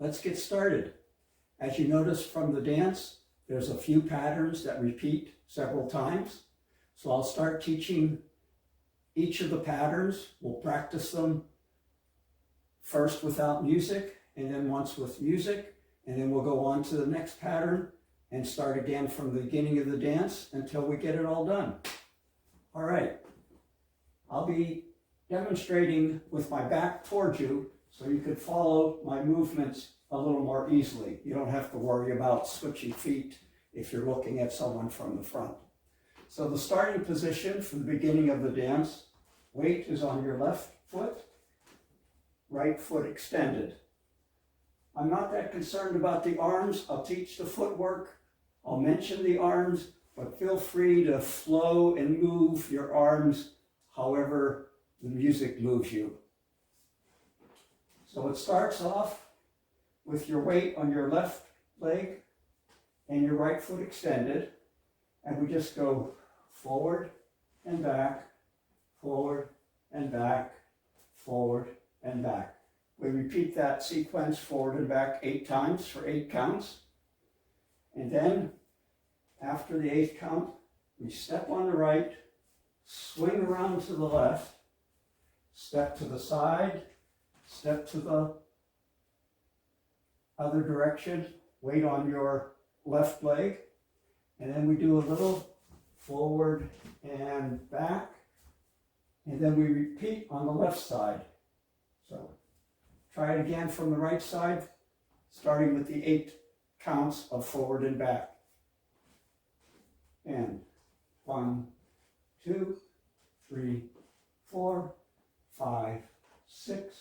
let's get started. As you notice from the dance, there's a few patterns that repeat several times. So I'll start teaching each of the patterns. We'll practice them first without music, and then once with music, and then we'll go on to the next pattern and start again from the beginning of the dance until we get it all done. All right, I'll be demonstrating with my back towards you so you could follow my movements a little more easily. You don't have to worry about switching feet if you're looking at someone from the front. So the starting position for the beginning of the dance, weight is on your left foot, right foot extended. I'm not that concerned about the arms. I'll teach the footwork. I'll mention the arms, but feel free to flow and move your arms however the music moves you. So it starts off with your weight on your left leg and your right foot extended, and we just go forward and back, forward and back, forward and back. We repeat that sequence forward and back 8 times for 8 counts. And then after the 8th count, we step on the right, swing around to the left, step to the side, step to the other direction, weight on your left leg, and then we do a little forward and back, and then we repeat on the left side. So try it again from the right side, starting with the 8 counts of forward and back. And 1, 2, 3, 4, 5, 6,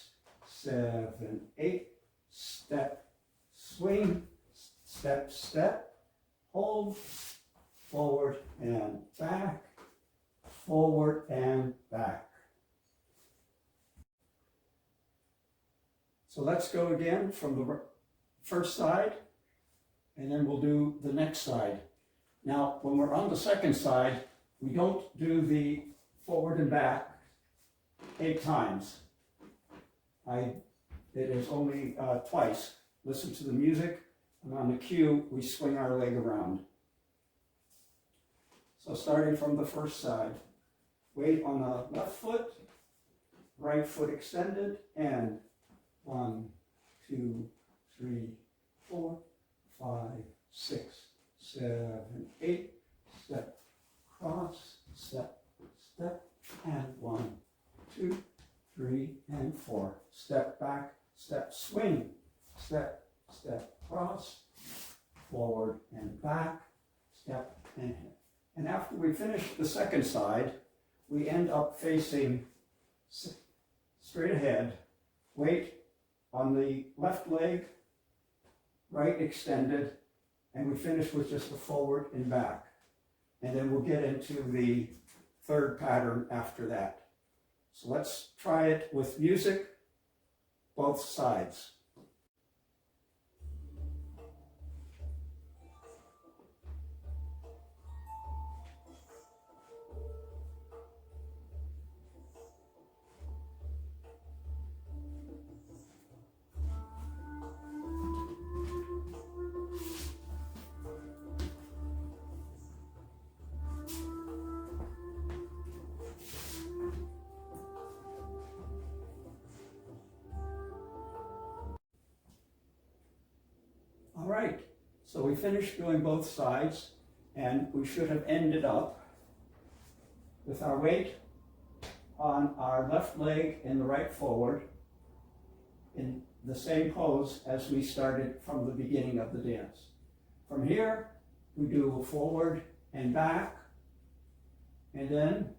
7, 8, step, swing, step, step, hold, forward and back, forward and back. So let's go again from the first side, and then we'll do the next side. Now, when we're on the second side, we don't do the forward and back 8 times. It is only twice. Listen to the music, and on the cue, we swing our leg around. So starting from the first side, weight on the left foot, right foot extended, and 1, 2, 3, 4, 5, 6, 7, 8, step, cross, step, step, and 1, 2, 3, and 4. Step back, step, swing, step, step, cross, forward and back, step and hit. And after we finish the second side, we end up facing straight ahead, weight on the left leg, right extended, and we finish with just a forward and back. And then we'll get into the third pattern after that. So let's try it with music, both sides. All right, so we finished doing both sides, and we should have ended up with our weight on our left leg and the right forward in the same pose as we started from the beginning of the dance. From here, we do a forward and back, and then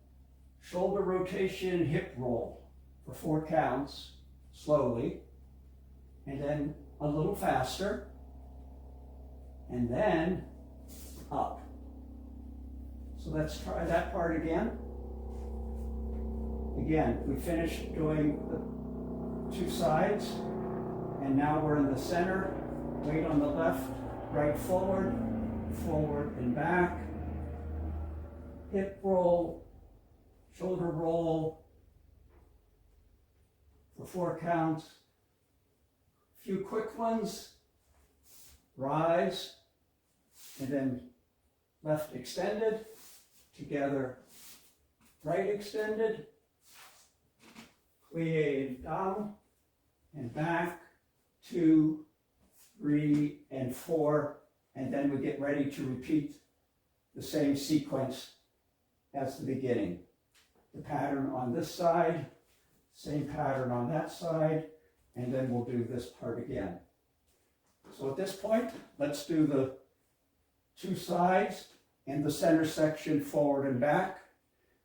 shoulder rotation, hip roll for 4 counts, slowly, and then a little faster, and then up. So let's try that part again. Again, we finished doing the 2 sides, and now we're in the center. Weight on the left, right forward, forward and back, hip roll, shoulder roll for 4 counts, few quick ones. Rise, and then left extended, together, right extended, plie down, and back, 2, 3, and 4, and then we get ready to repeat the same sequence as the beginning. The pattern on this side, same pattern on that side, and then we'll do this part again. So at this point, let's do the 2 sides and the center section forward and back.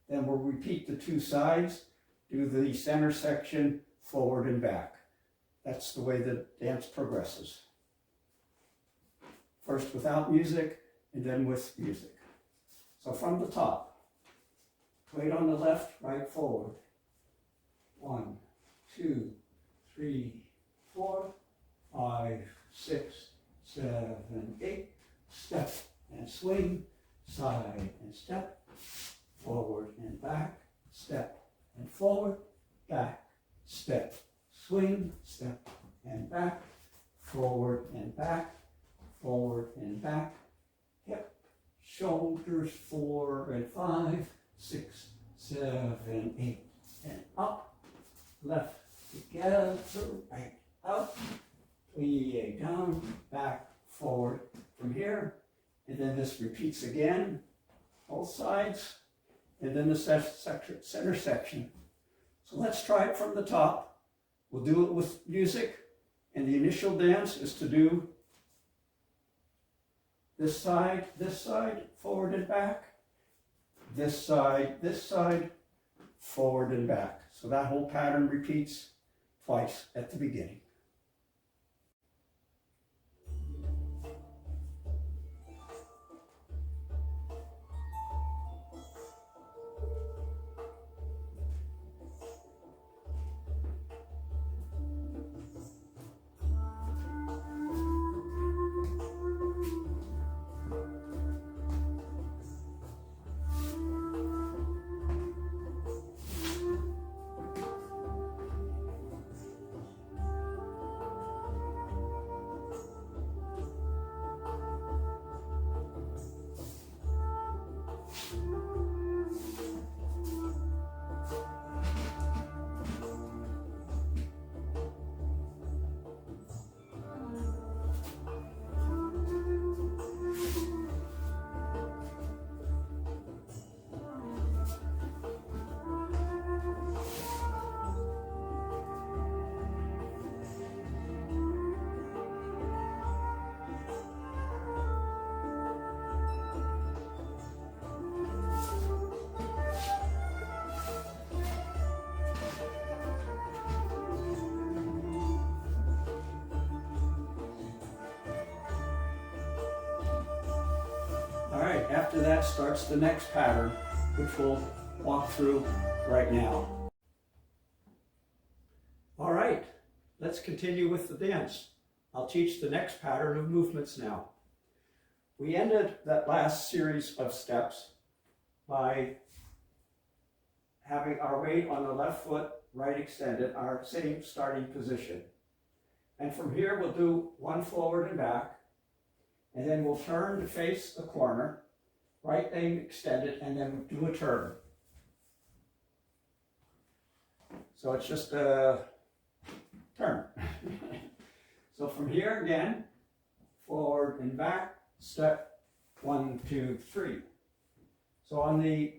Then we'll repeat the 2 sides, do the center section forward and back. That's the way the dance progresses. First without music, and then with music. So from the top, weight on the left, right forward. 1, 2, 3, 4, 5, 6, 7, 8. Step and swing, side and step, forward and back, step and forward, back, step, swing, step and back, forward and back, forward and back, hip, shoulders, 4 and 5, 6, 7, 8, and up, left, together, right, up, plie down, back, forward from here, and then this repeats again, both sides, and then the center section. So let's try it from the top. We'll do it with music, and the initial dance is to do this side, forward and back, this side, forward and back. So that whole pattern repeats twice at the beginning. After that starts the next pattern, which we'll walk through right now. All right, let's continue with the dance. I'll teach the next pattern of movements now. We ended that last series of steps by having our weight on the left foot, right extended, our same starting position. And from here, we'll do 1 forward and back, and then we'll turn to face the corner, right leg extended, and then do a turn. So it's just a turn. So from here again, forward and back, step, 1, 2, 3. So on the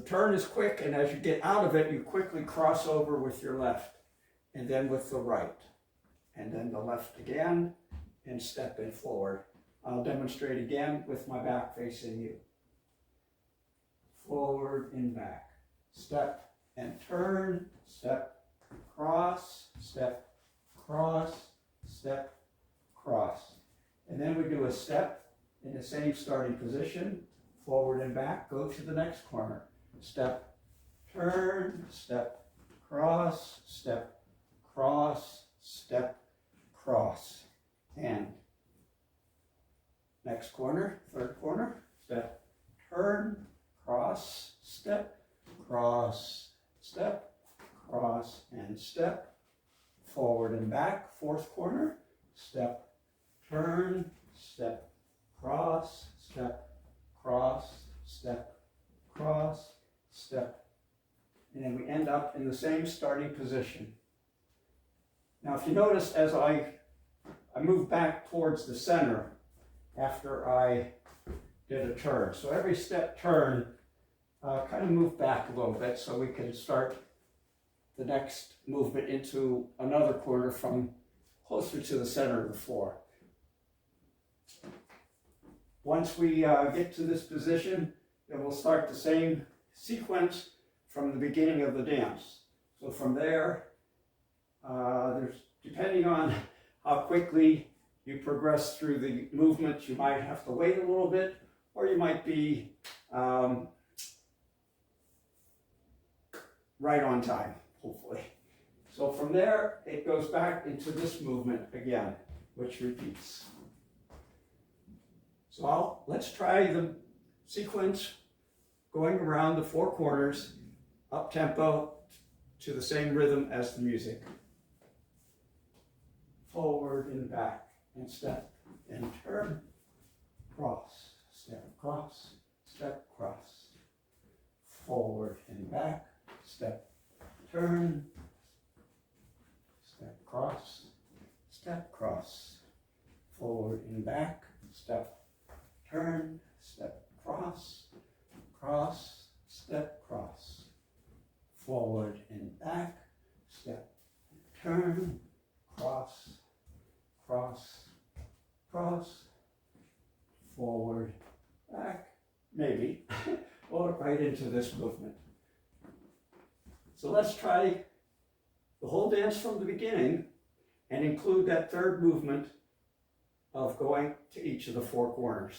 turn is quick, and as you get out of it, you quickly cross over with your left, and then with the right, and then the left again, and step in forward. I'll demonstrate again with my back facing you. Forward and back, step and turn, step, cross, step, cross, step, cross. And then we do a step in the same starting position, forward and back, go to the next corner. Step, turn, step, cross, step, cross, step, cross. And next corner, third corner, step, turn, cross, step, cross, step, cross, and step, forward and back, fourth corner, step, turn, step, cross, step, cross, step, cross, step. And then we end up in the same starting position. Now if you notice, as I move back towards the center after I did a turn. So every step turn, kind of move back a little bit so we can start the next movement into another corner from closer to the center of the floor. Once we get to this position, then we'll start the same sequence from the beginning of the dance. So from there, depending on how quickly you progress through the movement, you might have to wait a little bit, or you might be right on time, hopefully. So from there, it goes back into this movement again, which repeats. So let's try the sequence going around the four corners, up tempo, to the same rhythm as the music. Forward and back, and step, and turn, cross, step, cross, step, cross. Forward and back, step, turn, step, cross, step, cross. Forward and back, step, turn, step, cross, cross, step, cross. Forward and back, step, turn, cross, cross, cross, forward, back, maybe, or right into this movement. So let's try the whole dance from the beginning and include that third movement of going to each of the four corners.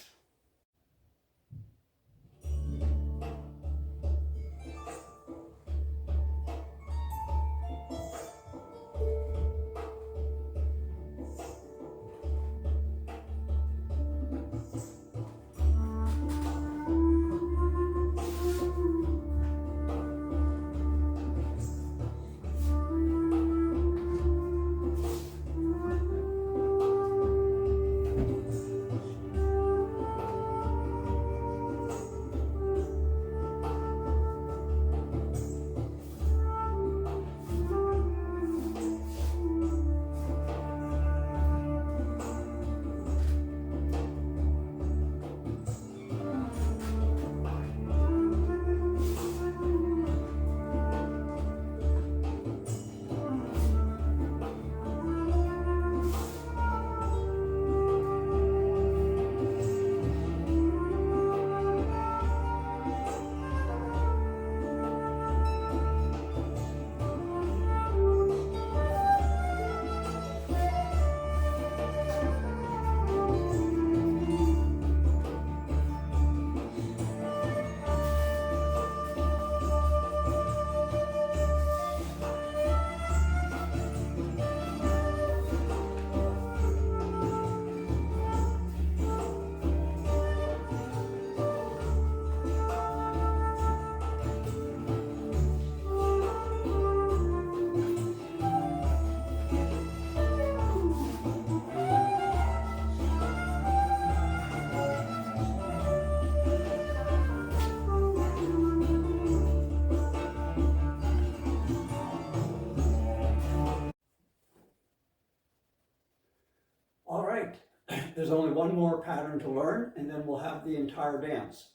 There's only one more pattern to learn, and then we'll have the entire dance.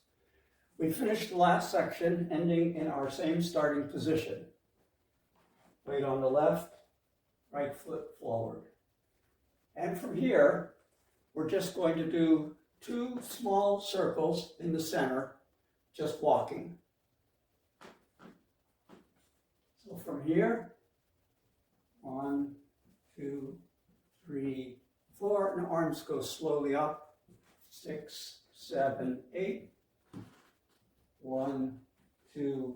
We finished the last section, ending in our same starting position. Weight on the left, right foot forward. And from here, we're just going to do 2 small circles in the center, just walking. So from here, 1, 2, 3, 4, and arms go slowly up, 6, 7, 8. 1, 2,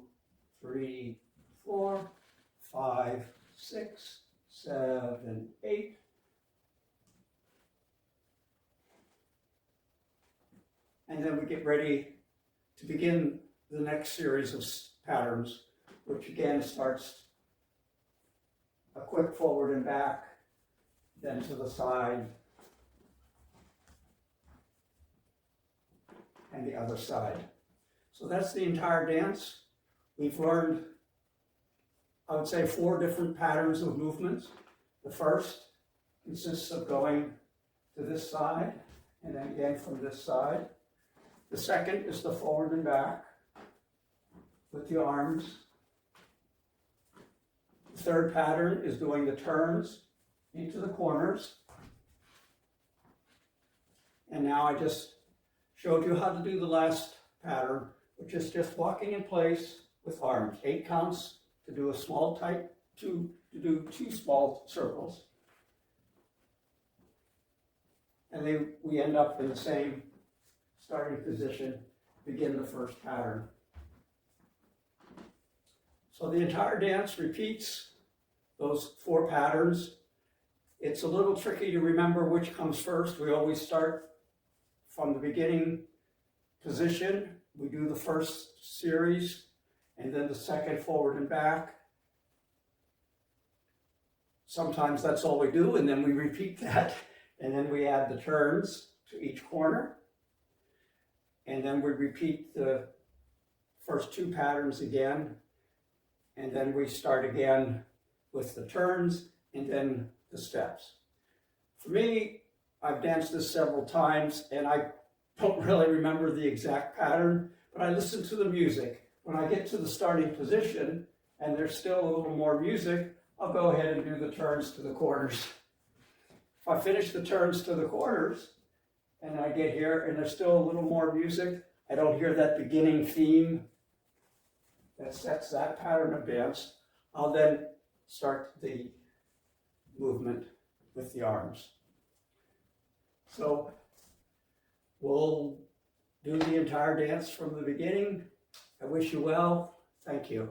3, 4, 5, 6, 7, 8. And then we get ready to begin the next series of patterns, which again starts a quick forward and back, then to the side, and the other side. So that's the entire dance. We've learned, I would say, 4 different patterns of movements. The first consists of going to this side, and then again from this side. The second is the forward and back with the arms. The third pattern is doing the turns into the corners. And now I just showed you how to do the last pattern, which is just walking in place with arms. 8 counts to do a small type, to do 2 small circles. And then we end up in the same starting position, begin the first pattern. So the entire dance repeats those 4 patterns. It's a little tricky to remember which comes first. We always start from the beginning position. We do the first series, and then the second forward and back. Sometimes that's all we do, and then we repeat that, and then we add the turns to each corner. And then we repeat the first 2 patterns again, and then we start again with the turns and then the steps. For me, I've danced this several times, and I don't really remember the exact pattern, but I listen to the music. When I get to the starting position and there's still a little more music, I'll go ahead and do the turns to the corners. If I finish the turns to the corners and I get here and there's still a little more music, I don't hear that beginning theme that sets that pattern of dance, I'll then start the movement with the arms. So we'll do the entire dance from the beginning. I wish you well. Thank you.